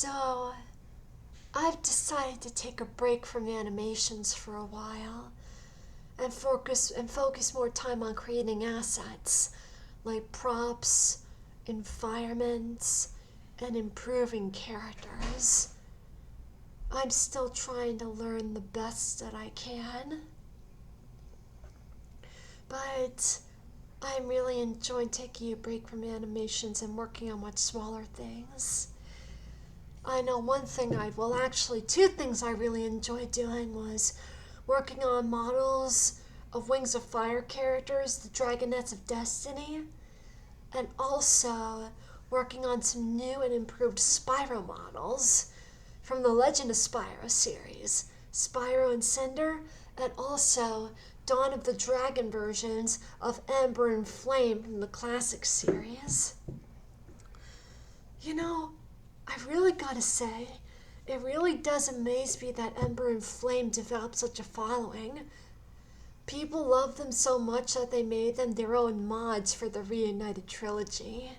So, I've decided to take a break from animations for a while and focus more time on creating assets like props, environments, and improving characters. I'm still trying to learn the best that I can, but I'm really enjoying taking a break from animations and working on much smaller things. I know two things I really enjoyed doing was working on models of Wings of Fire characters, the Dragonets of Destiny, and also working on some new and improved Spyro models from the Legend of Spyro series, Spyro and Cinder, and also Dawn of the Dragon versions of Ember and Flame from the classic series. You know, I really gotta say, it really does amaze me that Ember and Flame developed such a following. People love them so much that they made them their own mods for the Reunited trilogy.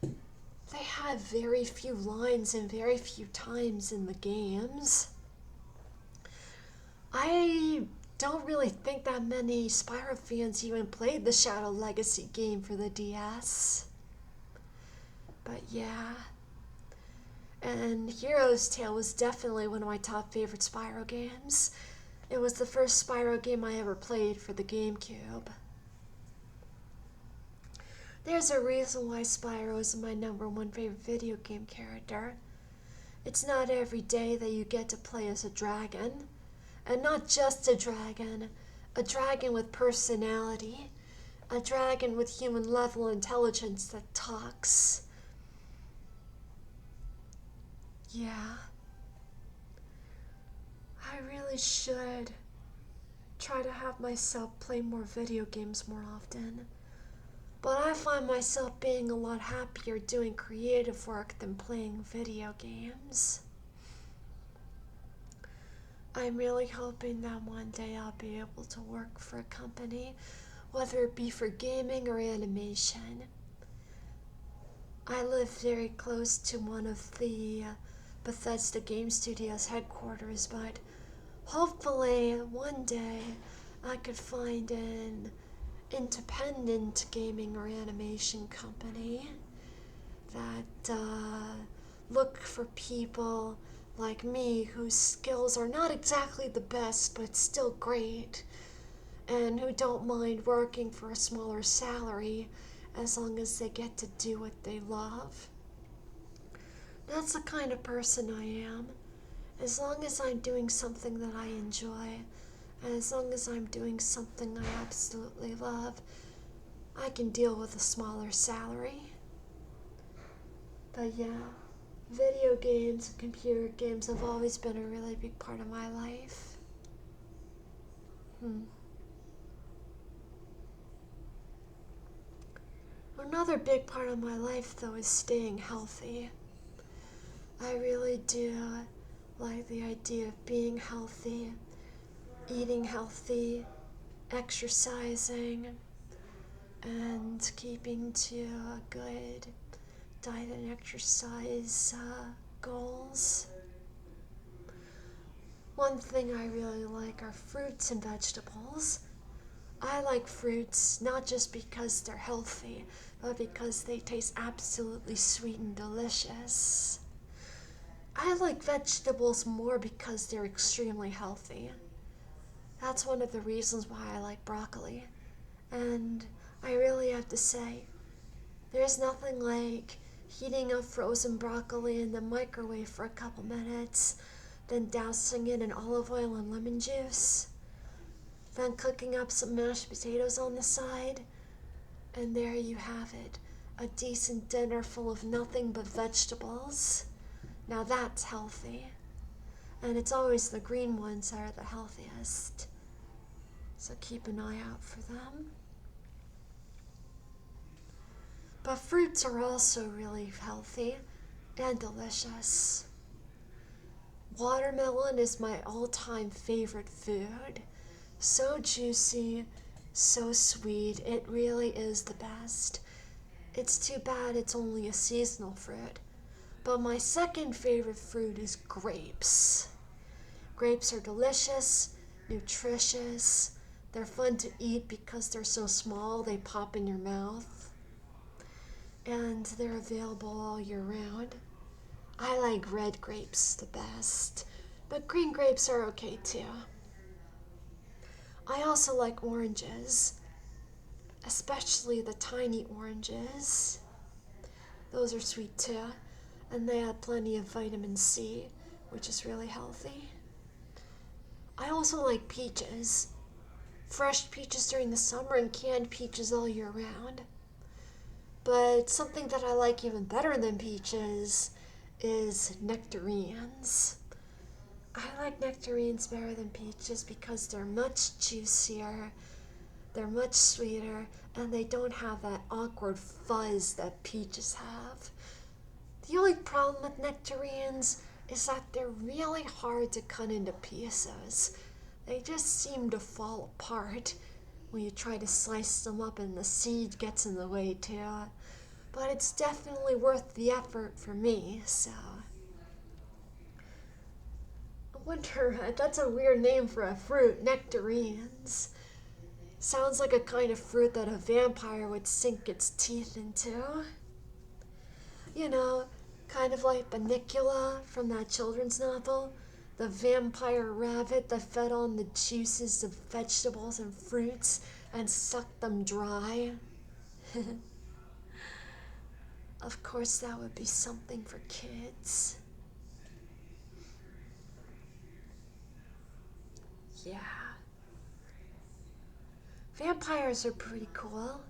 They have very few lines and very few times in the games. I don't really think that many Spyro fans even played the Shadow Legacy game for the DS. But yeah. And Hero's Tale was definitely one of my top favorite Spyro games. It was the first Spyro game I ever played for the GameCube. There's a reason why Spyro is my #1 favorite video game character. It's not every day that you get to play as a dragon. And not just a dragon with personality, a dragon with human level intelligence that talks. Yeah. I really should try to have myself play more video games more often. But I find myself being a lot happier doing creative work than playing video games. I'm really hoping that one day I'll be able to work for a company, whether it be for gaming or animation. I live very close to one of the Bethesda Game Studios headquarters, but hopefully one day I could find an independent gaming or animation company that look for people like me whose skills are not exactly the best but still great, and who don't mind working for a smaller salary as long as they get to do what they love. That's the kind of person I am. As long as I'm doing something that I enjoy, and as long as I'm doing something I absolutely love, I can deal with a smaller salary. But yeah, video games and computer games have always been a really big part of my life. Another big part of my life, though, is staying healthy. I really do like the idea of being healthy, eating healthy, exercising, and keeping to a good diet and exercise goals. One thing I really like are fruits and vegetables. I like fruits not just because they're healthy, but because they taste absolutely sweet and delicious. I like vegetables more because they're extremely healthy. That's one of the reasons why I like broccoli. And I really have to say, there's nothing like heating up frozen broccoli in the microwave for a couple minutes, then dousing it in olive oil and lemon juice, then cooking up some mashed potatoes on the side, and there you have it, a decent dinner full of nothing but vegetables. Now that's healthy, and it's always the green ones that are the healthiest, so keep an eye out for them. But fruits are also really healthy and delicious. Watermelon is my all-time favorite food. So juicy, so sweet, it really is the best. It's too bad it's only a seasonal fruit, But my second favorite fruit is grapes. Grapes are delicious, nutritious. They're fun to eat because they're so small, they pop in your mouth. And they're available all year round. I like red grapes the best, but green grapes are okay too. I also like oranges, especially the tiny oranges. Those are sweet too, and they have plenty of vitamin C, which is really healthy. I also like peaches. Fresh peaches during the summer and canned peaches all year round. But something that I like even better than peaches is nectarines. I like nectarines better than peaches because they're much juicier, they're much sweeter, and they don't have that awkward fuzz that peaches have. The only problem with nectarines is that they're really hard to cut into pieces. They just seem to fall apart when you try to slice them up and the seed gets in the way too. But it's definitely worth the effort for me, so. I wonder, that's a weird name for a fruit, nectarines. Sounds like a kind of fruit that a vampire would sink its teeth into. You know, kind of like Bunnicula from that children's novel. The vampire rabbit that fed on the juices of vegetables and fruits and sucked them dry. Of course, that would be something for kids. Yeah. Vampires are pretty cool.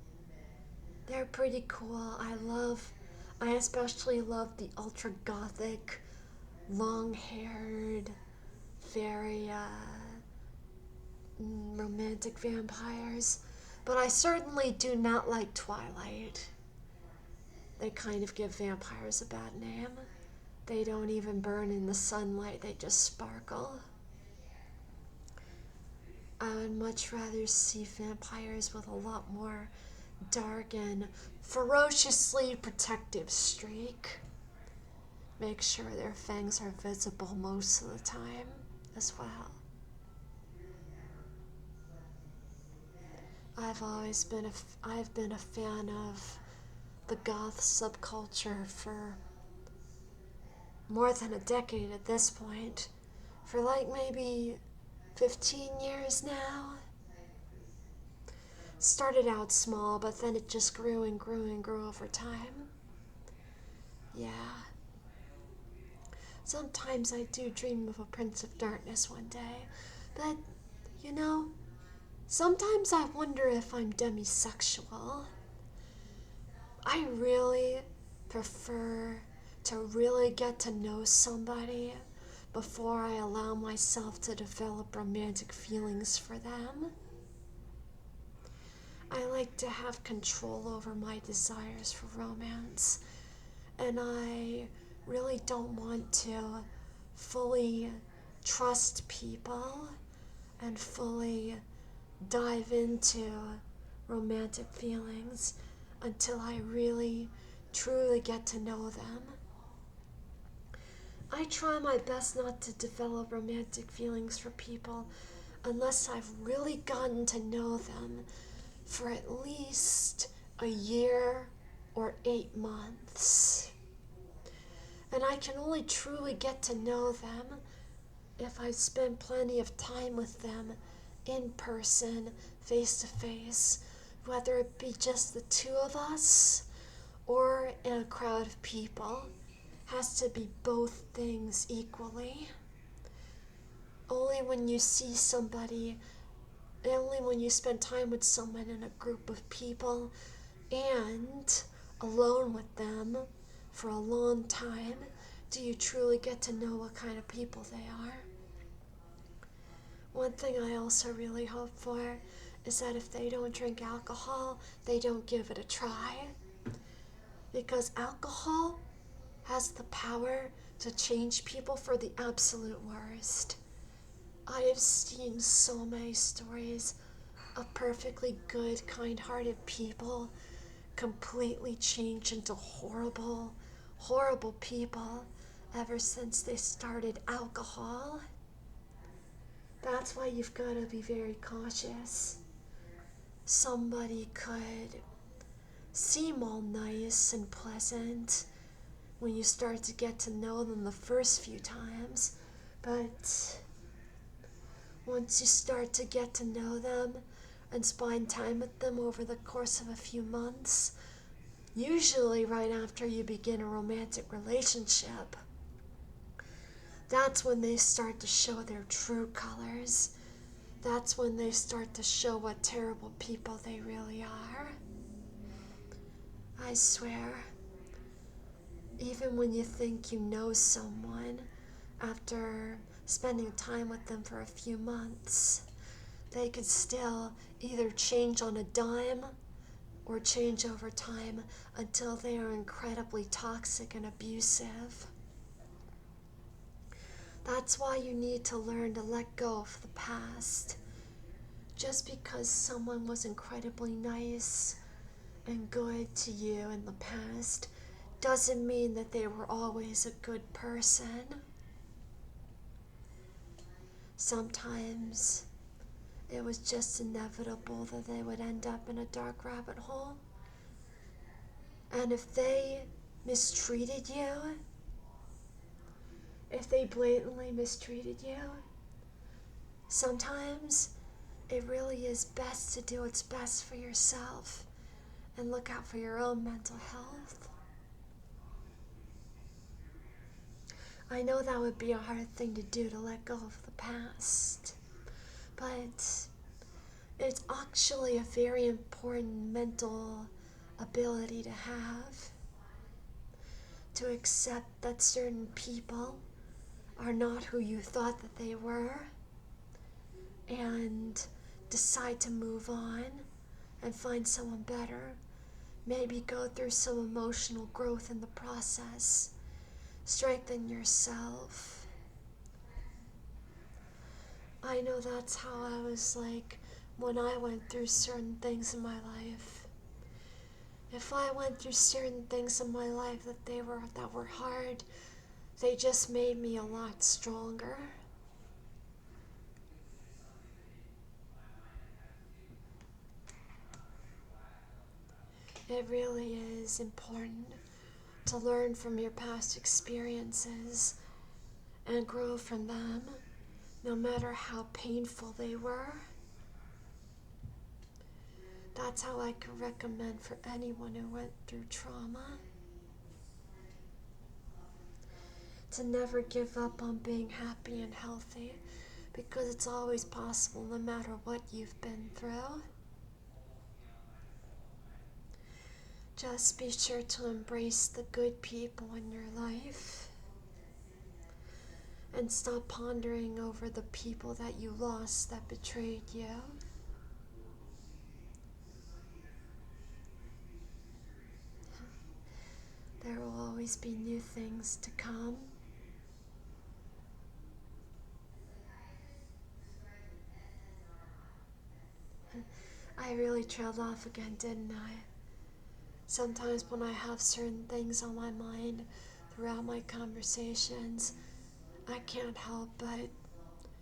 They're pretty cool. I especially love the ultra gothic, long haired, very romantic vampires. But I certainly do not like Twilight. They kind of give vampires a bad name. They don't even burn in the sunlight, they just sparkle. I would much rather see vampires with a lot more dark and ferociously protective streak. Make sure their fangs are visible most of the time as well. I've been a fan of the goth subculture for more than a decade at this point. For like maybe 15 years now. Started out small, but then it just grew and grew and grew over time. Yeah. Sometimes I do dream of a Prince of Darkness one day, but, you know, sometimes I wonder if I'm demisexual. I really prefer to really get to know somebody before I allow myself to develop romantic feelings for them. I like to have control over my desires for romance, and I really don't want to fully trust people and fully dive into romantic feelings until I really, truly get to know them. I try my best not to develop romantic feelings for people unless I've really gotten to know them for at least a year or 8 months. And I can only truly get to know them if I spend plenty of time with them in person, face to face, whether it be just the two of us or in a crowd of people. Has to be both things equally. Only when you see somebody, only when you spend time with someone in a group of people and alone with them for a long time do you truly get to know what kind of people they are. One thing I also really hope for is that if they don't drink alcohol, they don't give it a try. Because alcohol has the power to change people for the absolute worst. I have seen so many stories of perfectly good, kind-hearted people completely change into horrible, horrible people ever since they started alcohol. That's why you've got to be very cautious. Somebody could seem all nice and pleasant when you start to get to know them the first few times, but once you start to get to know them and spend time with them over the course of a few months, usually right after you begin a romantic relationship, that's when they start to show their true colors. That's when they start to show what terrible people they really are. I swear, even when you think you know someone, after spending time with them for a few months, they could still either change on a dime or change over time until they are incredibly toxic and abusive. That's why you need to learn to let go of the past. Just because someone was incredibly nice and good to you in the past doesn't mean that they were always a good person. Sometimes it was just inevitable that they would end up in a dark rabbit hole. And if they mistreated you, if they blatantly mistreated you, sometimes it really is best to do what's best for yourself and look out for your own mental health. I know that would be a hard thing to do, to let go of the past, but it's actually a very important mental ability to have, to accept that certain people are not who you thought that they were, and decide to move on and find someone better. Maybe go through some emotional growth in the process. Strengthen yourself. I know that's how I was like when I went through certain things in my life. If I went through certain things in my life that were hard, they just made me a lot stronger. It really is important to learn from your past experiences and grow from them, no matter how painful they were. That's how I could recommend for anyone who went through trauma, to never give up on being happy and healthy, because it's always possible no matter what you've been through. Just be sure to embrace the good people in your life and stop pondering over the people that you lost that betrayed you. There will always be new things to come. I really trailed off again, didn't I? Sometimes when I have certain things on my mind throughout my conversations, I can't help but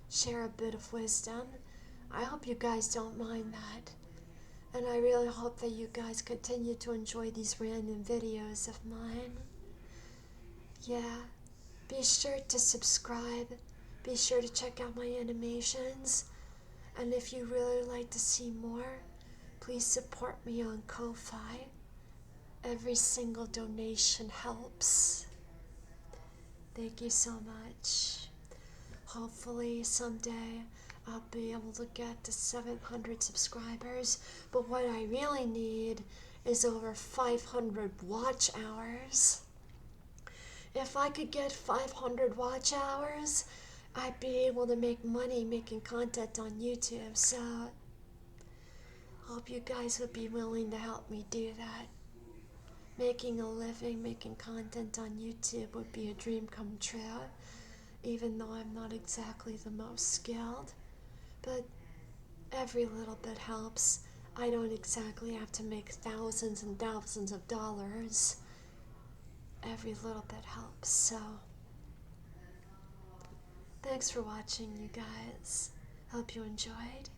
share a bit of wisdom. I hope you guys don't mind that. And I really hope that you guys continue to enjoy these random videos of mine. Yeah, be sure to subscribe. Be sure to check out my animations. And if you really like to see more, please support me on Ko-Fi. Every single donation helps. Thank you so much. Hopefully someday I'll be able to get to 700 subscribers, but what I really need is over 500 watch hours. If I could get 500 watch hours, I'd be able to make money making content on YouTube, so hope you guys would be willing to help me do that. Making a living, making content on YouTube would be a dream come true, even though I'm not exactly the most skilled. But every little bit helps. I don't exactly have to make thousands and thousands of dollars. every little bit helps. So, thanks for watching, you guys. Hope you enjoyed.